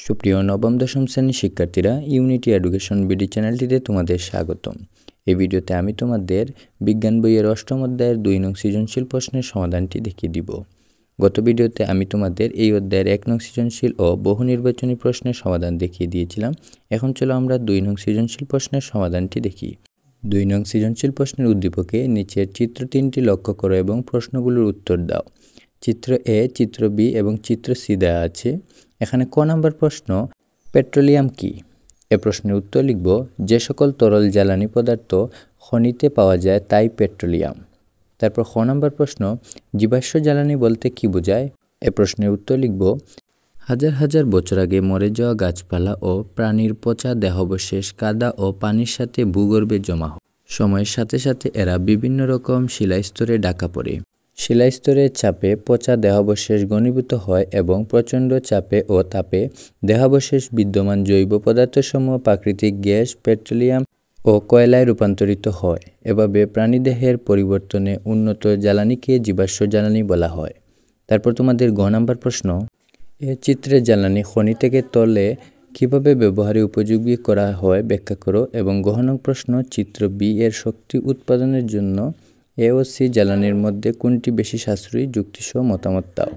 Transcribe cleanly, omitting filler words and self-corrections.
সুপ্রিয় নবম দশম শ্রেণীর শিক্ষার্থীরা, ইউনিটি এডুকেশন বিডি চ্যানেলটিতে তোমাদের স্বাগতম। এই ভিডিওতে আমি তোমাদের বিজ্ঞান বইয়ের অষ্টম অধ্যায়ের 2 নং সৃজনশীল প্রশ্নের সমাধানটি দেখিয়ে দিব। গত ভিডিওতে আমি তোমাদের এই অধ্যায়ের 1 নং সৃজনশীল ও বহু নির্বাচনী প্রশ্নের সমাধান দেখিয়ে দিয়েছিলাম। এখন চলো আমরা 2 নং সৃজনশীল প্রশ্নের সমাধানটি দেখি। 2 নং সৃজনশীল প্রশ্নের উদ্দীপকে নিচের চিত্র 3টি লক্ষ্য করো এবং প্রশ্নগুলোর উত্তর দাও। চিত্র এ, চিত্র বি এবং চিত্র সি দেওয়া আছে। এখানে ক নাম্বার প্রশ্ন, পেট্রোলিয়াম কি? এ প্রশ্নের উত্তর লিখব, যে সকল তরল জ্বালানি পদার্থ খনিতে পাওয়া যায় তাই পেট্রোলিয়াম। তারপর খ নাম্বার প্রশ্ন, জীবাশ্ম জ্বালানি বলতে কি বোঝায়? এ প্রশ্নের উত্তর লিখব, হাজার হাজার বছর আগে মরে যাওয়া গাছপালা ও প্রাণীর পচা দেহাবশেষ কাদা ও পানির সাথে ভূগর্ভে জমা হয়। সময়ের সাথে সাথে এরা বিভিন্ন রকম শিলাস্তরে ঢাকা পড়ে। শিলাস্তরের চাপে পচা দেহাবশেষ ঘনীভূত হয় এবং প্রচণ্ড চাপে ও তাপে দেহাবশেষ বিদ্যমান জৈব পদার্থসমূহ প্রাকৃতিক গ্যাস, পেট্রোলিয়াম ও কয়লায় রূপান্তরিত হয়। এভাবে প্রাণীদেহের পরিবর্তনে উন্নত জ্বালানিকে জীবাশ্ম জ্বালানি বলা হয়। তারপর তোমাদের গ নাম্বার প্রশ্ন, এ চিত্রে জ্বালানি খনি থেকে তোলে কিভাবে ব্যবহারে উপযোগী করা হয় ব্যাখ্যা করো। এবং গ নং প্রশ্ন, চিত্র বি এর শক্তি উৎপাদনের জন্য এ ও সি জ্বালানির মধ্যে কোনটি বেশি সাশ্রয়ী? যুক্তিসহ মতামত দাও।